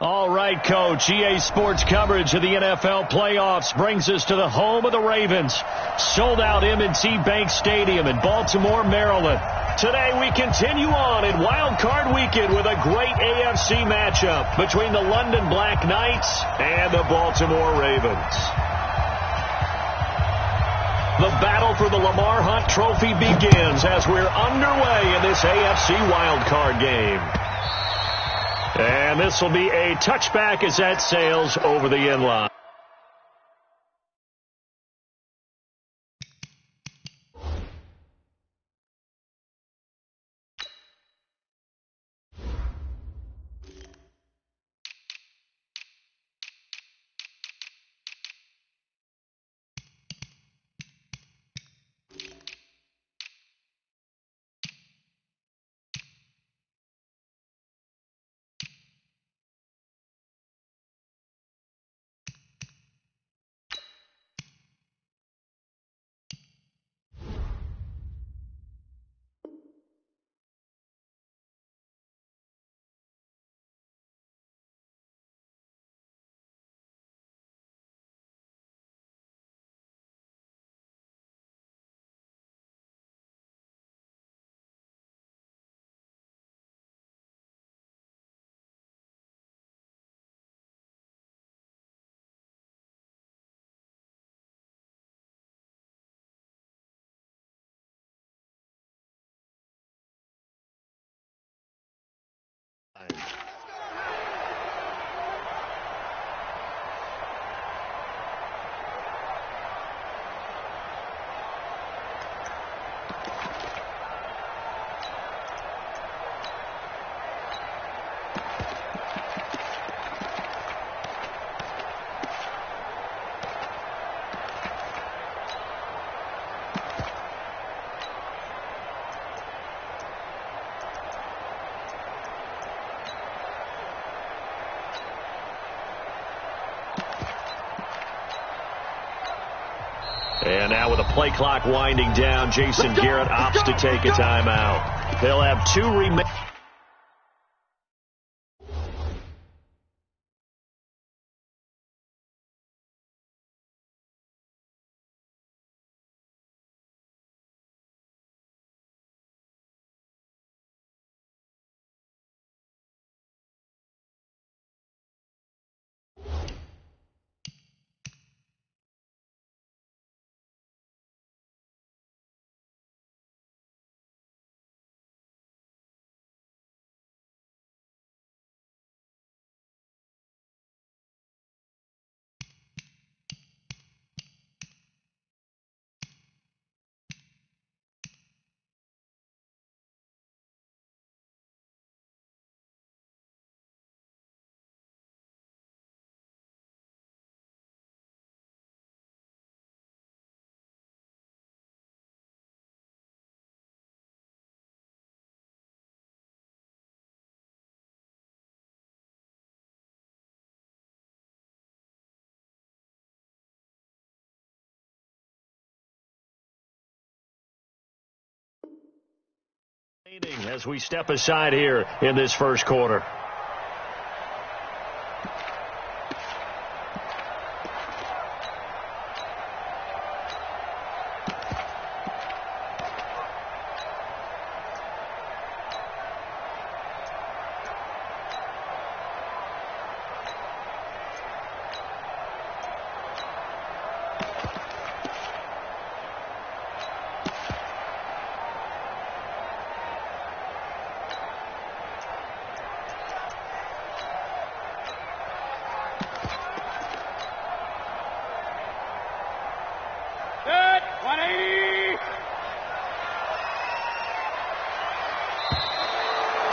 All right, Coach. EA Sports coverage of the NFL playoffs brings us to the home of the Ravens. Sold out M&T Bank Stadium in Baltimore, Maryland. Today we continue on in Wild Card Weekend with a great AFC matchup between the London Black Knights and the Baltimore Ravens. The battle for the Lamar Hunt Trophy begins as we're underway in this AFC Wild Card game. And this will be a touchback as that sails over the end line. And now with the play clock winding down, Jason Garrett opts to take a timeout. They'll have 2 remaining. As we step aside here in this first quarter.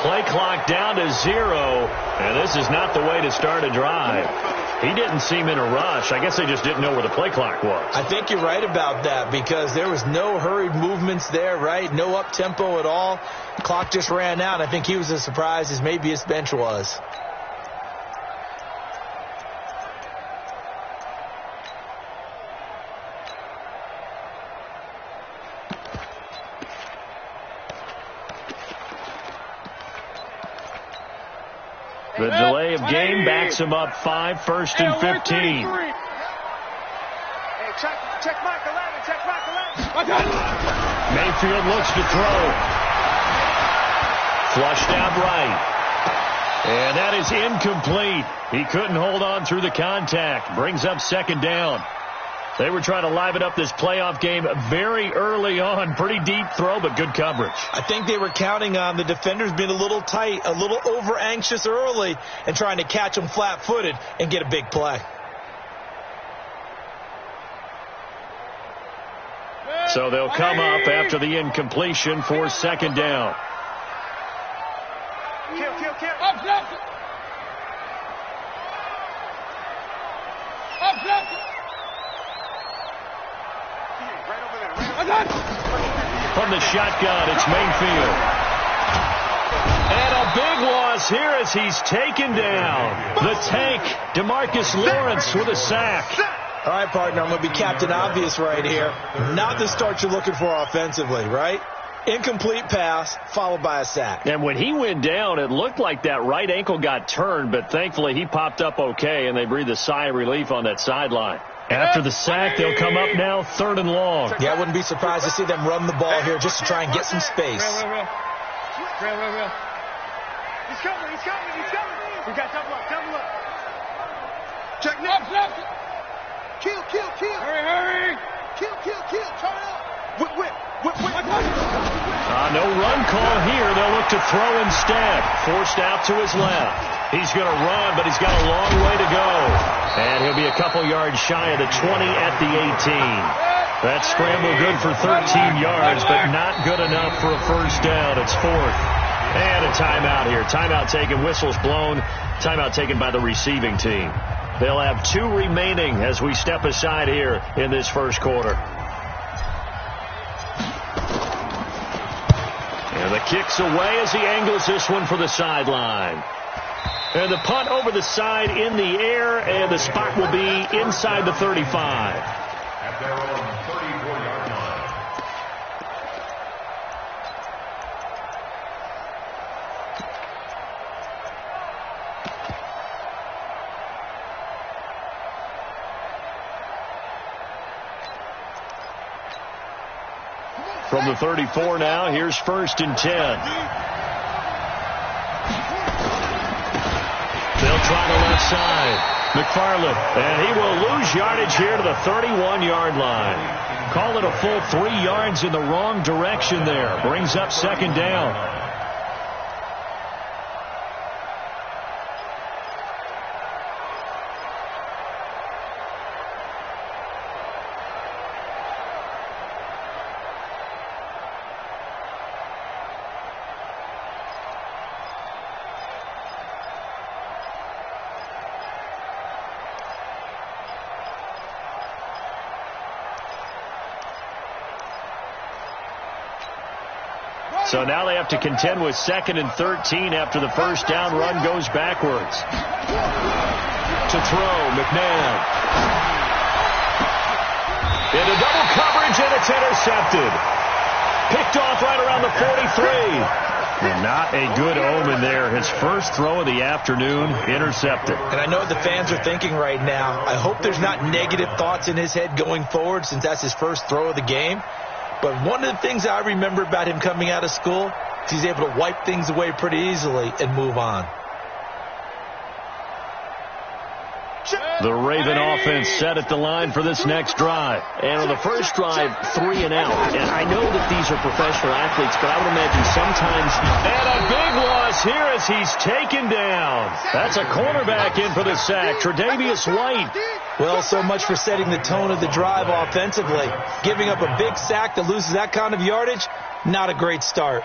Play clock down to 0, and this is not the way to start a drive. He didn't seem in a rush. I guess they just didn't know where the play clock was. I think you're right about that because there was no hurried movements there, right? No up-tempo at all. Clock just ran out. I think he was as surprised as maybe his bench was. The delay of game backs him up 5, 1st and 15. Hey, check Mike 11, check Mike 11. Mayfield looks to throw. Flushed out right. And that is incomplete. He couldn't hold on through the contact. Brings up 2nd down. They were trying to liven up this playoff game very early on. Pretty deep throw, but good coverage. I think they were counting on the defenders being a little tight, a little over-anxious early, and trying to catch them flat-footed and get a big play. So they'll come up after the incompletion for 2nd down. Kill. From the shotgun, it's Mayfield. And a big loss here as he's taken down. The tank, DeMarcus Lawrence with a sack. All right, partner, I'm going to be Captain Obvious right here. Not the start you're looking for offensively, right? Incomplete pass followed by a sack. And when he went down, it looked like that right ankle got turned, but thankfully he popped up okay, and they breathed a sigh of relief on that sideline. After the sack, they'll come up now 3rd and long. Yeah, I wouldn't be surprised to see them run the ball here just to try and get some space. Real. He's coming. We got double up. Check now. Kill. Hurry. Kill. Turn up. Whip. No run call here. They'll look to throw instead. Forced out to his left. He's going to run, but he's got a long way to go. And he'll be a couple yards shy of the 20 at the 18. That scramble good for 13 yards, but not good enough for a first down. It's fourth. And a timeout here. Timeout taken, whistles blown. Timeout taken by the receiving team. They'll have 2 remaining as we step aside here in this first quarter. And the kick's away as he angles this one for the sideline. And the punt over the side in the air, and the spot will be inside the 35. At their own 34-yard line. From the 34 now, here's 1st and 10. They'll try the left side. McFarland, and he will lose yardage here to the 31-yard line. Call it a full 3 yards in the wrong direction there. Brings up 2nd down. So now they have to contend with 2nd and 13 after the first down run goes backwards. To throw, McMahon. Into double coverage, and it's intercepted. Picked off right around the 43. And not a good omen there. His first throw of the afternoon, intercepted. And I know what the fans are thinking right now. I hope there's not negative thoughts in his head going forward since that's his first throw of the game. But one of the things I remember about him coming out of school is he's able to wipe things away pretty easily and move on. The Raven offense set at the line for this next drive. And on the first drive, 3 and out. And I know that these are professional athletes, but I would imagine sometimes... And a big loss here as he's taken down. That's a cornerback in for the sack, Tre'Davious White. Well, so much for setting the tone of the drive offensively. Giving up a big sack that loses that kind of yardage, not a great start.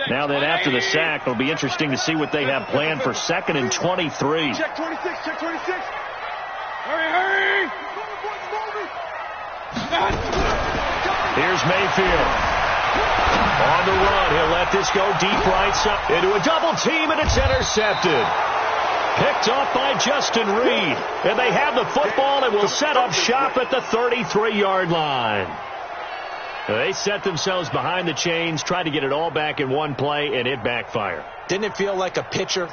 Now then, after the sack, it'll be interesting to see what they have planned for 2nd and 23. Check 26, check 26. Hurry! Here's Mayfield. On the run, he'll let this go deep right side into a double team, and it's intercepted. Picked off by Justin Reed. And they have the football and will set up shop at the 33-yard line. They set themselves behind the chains, tried to get it all back in one play, and it backfired. Didn't it feel like a pitcher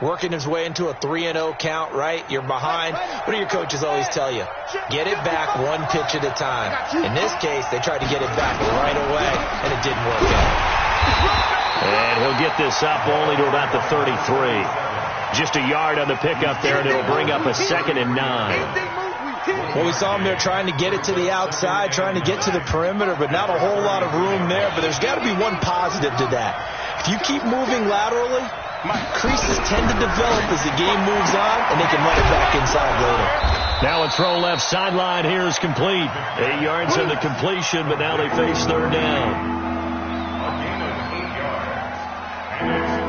working his way into a 3-0 count, right? You're behind. What do your coaches always tell you? Get it back one pitch at a time. In this case, they tried to get it back right away, and it didn't work out. And he'll get this up only to about the 33. Just a yard on the pickup there, and it'll bring up a 2nd and 9. Well, we saw him there trying to get it to the outside, trying to get to the perimeter, but not a whole lot of room there. But there's got to be one positive to that. If you keep moving laterally, creases tend to develop as the game moves on, and they can run it back inside later. Now a throw left sideline here is complete. 8 yards on the completion, but now they face 3rd down. A gain of 8 yards. And it's 3rd down.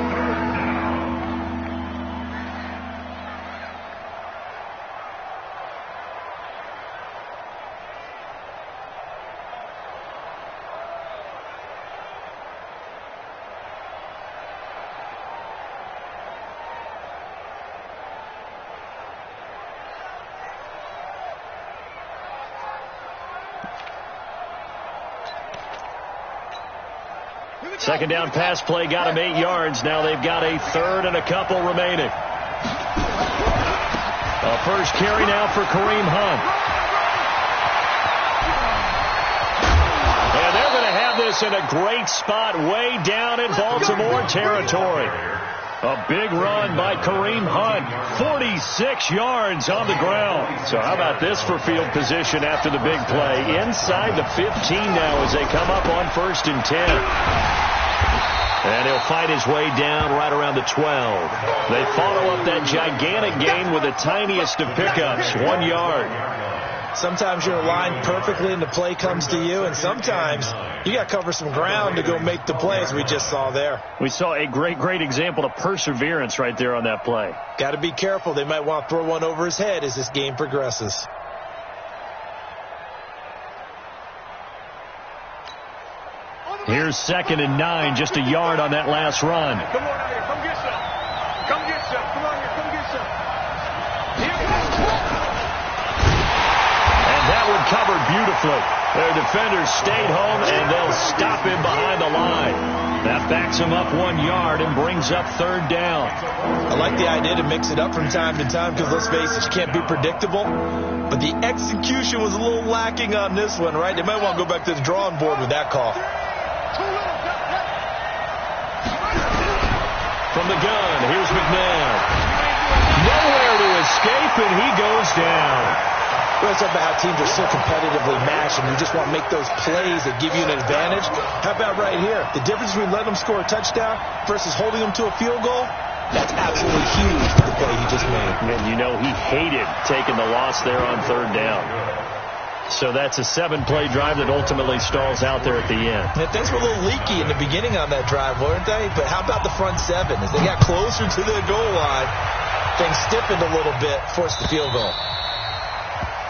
Second down pass play got him 8 yards. Now they've got a 3rd and a couple remaining. A first carry now for Kareem Hunt. And they're going to have this in a great spot way down in Baltimore territory. A big run by Kareem Hunt. 46 yards on the ground. So how about this for field position after the big play? Inside the 15 now as they come up on 1st and 10. And he'll fight his way down right around the 12. They follow up that gigantic gain with the tiniest of pickups, 1 yard. Sometimes you're aligned perfectly and the play comes to you, and sometimes you got to cover some ground to go make the plays we just saw there. We saw a great example of perseverance right there on that play. Got to be careful. They might want to throw one over his head as this game progresses. Here's 2nd and 9, just a yard on that last run. Come on out here. Come get some. Come get some. Come on here. Come get some. And that one covered beautifully. Their defenders stayed home, and they'll stop him behind the line. That backs him up 1 yard and brings up 3rd down. I like the idea to mix it up from time to time because, let's face it, you can't be predictable. But the execution was a little lacking on this one, right? They might want to go back to the drawing board with that call. From the gun, here's McNabb. Nowhere to escape, and he goes down. Well, it's about how teams are so competitively matched, and you just want to make those plays that give you an advantage. How about right here? The difference between letting them score a touchdown versus holding them to a field goal, that's absolutely huge for the play he just made. And you know he hated taking the loss there on 3rd down. So that's a 7-play drive that ultimately stalls out there at the end. And things were a little leaky in the beginning on that drive, weren't they? But how about the front 7? As they got closer to the goal line, things stiffened a little bit, forced the field goal.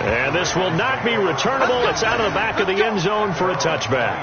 And this will not be returnable. It's out of the back of the end zone for a touchback.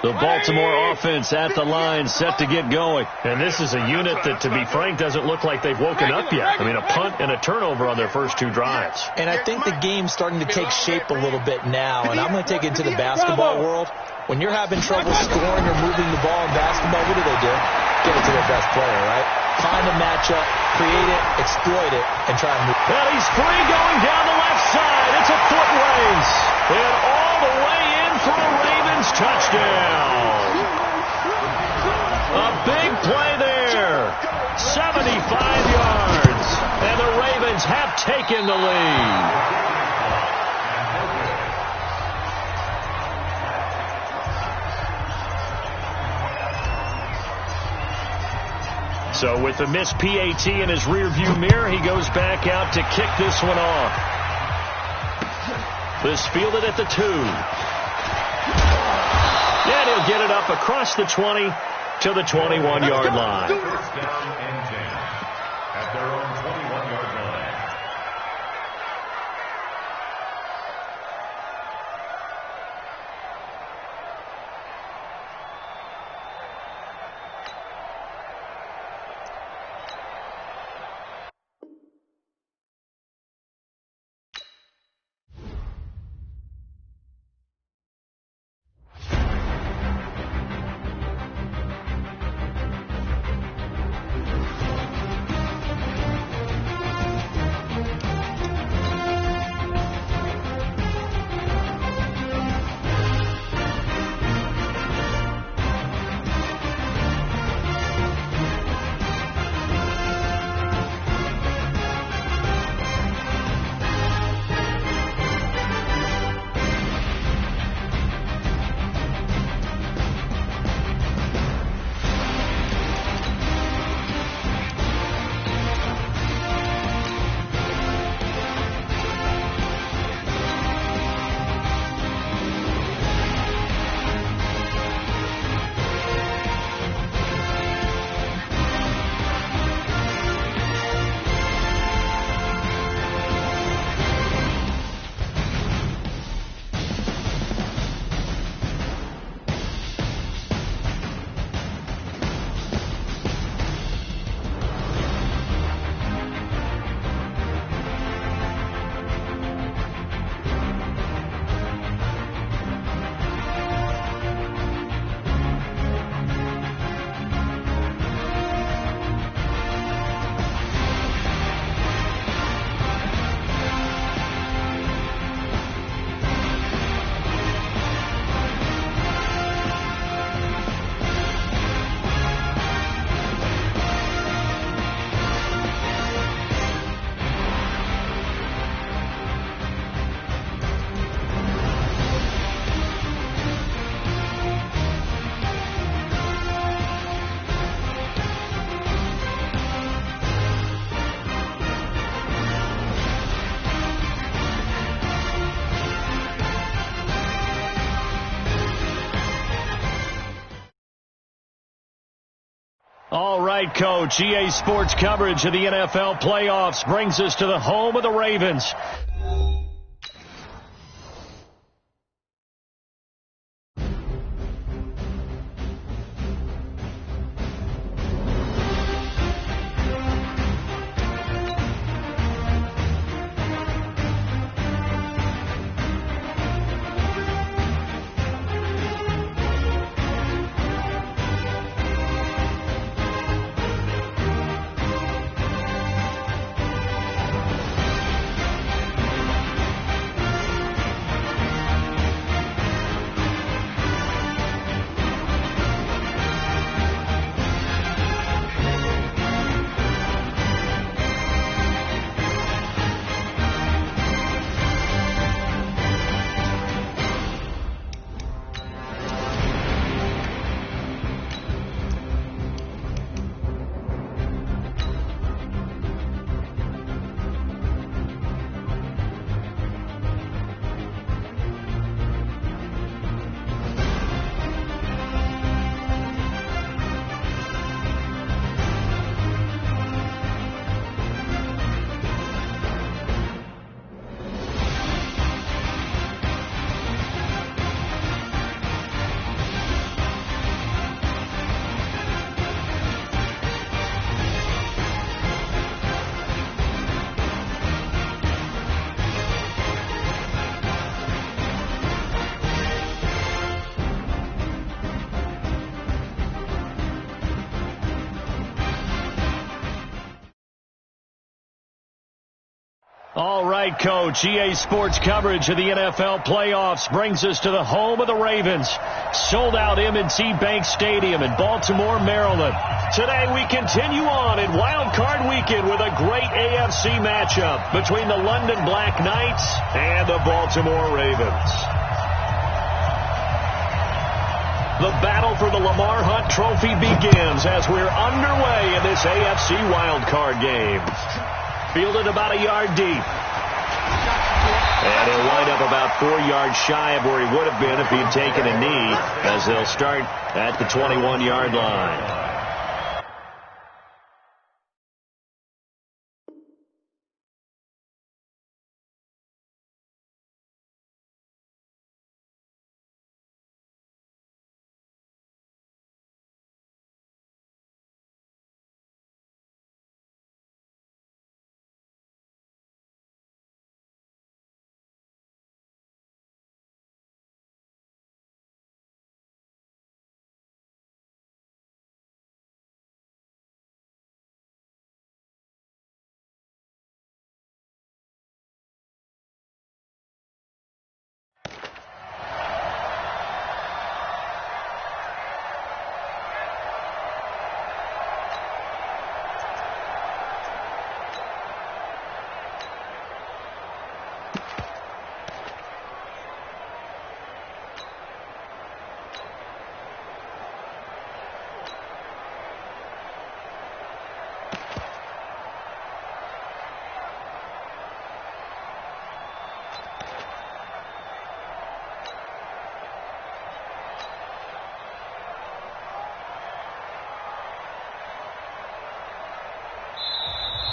The Baltimore offense at the line, set to get going. And this is a unit that, to be frank, doesn't look like they've woken up yet. I mean, a punt and a turnover on their first 2 drives. And I think the game's starting to take shape a little bit now. And I'm going to take it to the basketball world. When you're having trouble scoring or moving the ball in basketball, what do? Get it to their best player, right? Find a matchup, create it, exploit it, and try and move. Well, he's free going down the left side. It's a foot race. And all the way in for a Ravens touchdown. A big play there. 75 yards. And the Ravens have taken the lead. So with the missed PAT in his rearview mirror, he goes back out to kick this one off. This fielded at the 2. And he'll get it up across the 20 to the 21-yard line. First down and 10 at their own 21-yard line. All right, Coach. EA Sports coverage of the NFL playoffs brings us to the home of the Ravens. All right, Coach. EA Sports coverage of the NFL playoffs brings us to the home of the Ravens. Sold-out M&T Bank Stadium in Baltimore, Maryland. Today we continue on in Wild Card Weekend with a great AFC matchup between the London Black Knights and the Baltimore Ravens. The battle for the Lamar Hunt Trophy begins as we're underway in this AFC Wild Card game. Fielded about a yard deep. And he'll wind up about 4 yards shy of where he would have been if he'd taken a knee, as they'll start at the 21-yard line.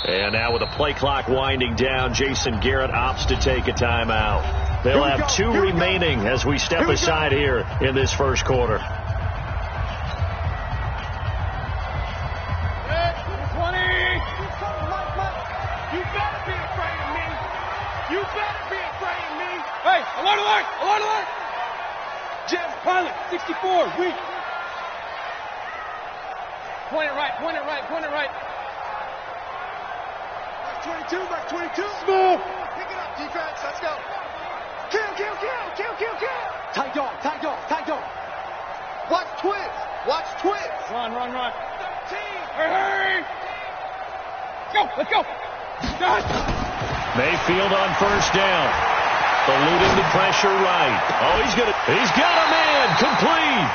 And now with the play clock winding down, Jason Garrett opts to take a timeout. They'll have 2 remaining as we step aside here in this first quarter. 20. You better be afraid of me. You better be afraid of me. Hey, alert, alert, alert, alert. Jim, pilot, 64, weak. Point it right, point it right, point it right. 22, back 22. Smooth. Pick it up, defense. Let's go. Kill, kill, kill, kill, kill, kill. Tight dog, tight dog, tight dog. Watch twist. Watch twist. Run, run, run. 13. Hurry. Go, let's go. Done. Mayfield on first down. Eluding the pressure right. Oh, he's got a man. Complete.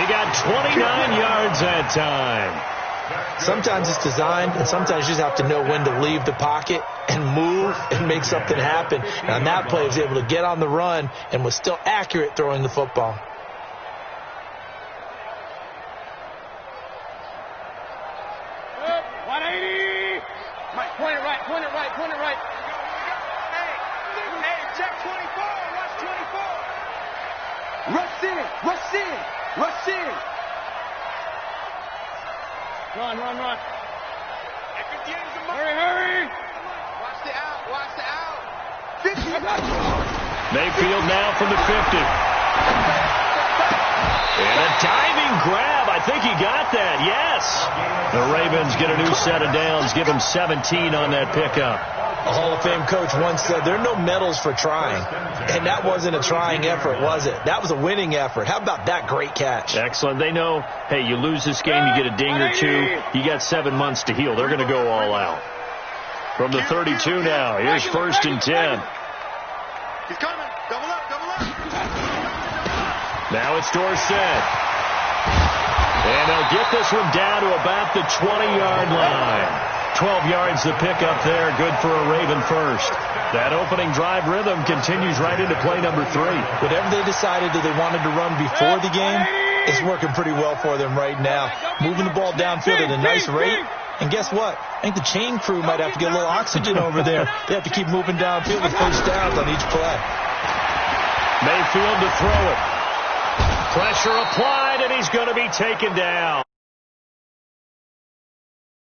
He got 29 yards that time. Sometimes it's designed, and sometimes you just have to know when to leave the pocket and move and make something happen. And on that play, he was able to get on the run and was still accurate throwing the football. 180. Mike, point it right, point it right, point it right. Hey, check 24, watch 24. Rush in, rush in, rush in. Run. Hurry. Watch the out. 50. Mayfield now from the 50. And a diving grab. I think he got that. Yes. The Ravens get a new set of downs. Give him 17 on that pickup. A Hall of Fame coach once said there are no medals for trying. And that wasn't a trying effort, was it? That was a winning effort. How about that great catch? Excellent. They know, hey, you lose this game, you get a ding or two. You got 7 months to heal. They're going to go all out. From the 32 now, here's 1st and 10. He's coming. Double up. Now it's Dorsett. And they'll get this one down to about the 20-yard line. 12 yards to pick up there. Good for a Raven first. That opening drive rhythm continues right into play number 3. Whatever they decided that they wanted to run before the game, it's working pretty well for them right now. Moving the ball downfield at a nice rate. And guess what? I think the chain crew might have to get a little oxygen over there. They have to keep moving downfield with first downs on each play. Mayfield to throw it. Pressure applied, and he's going to be taken down.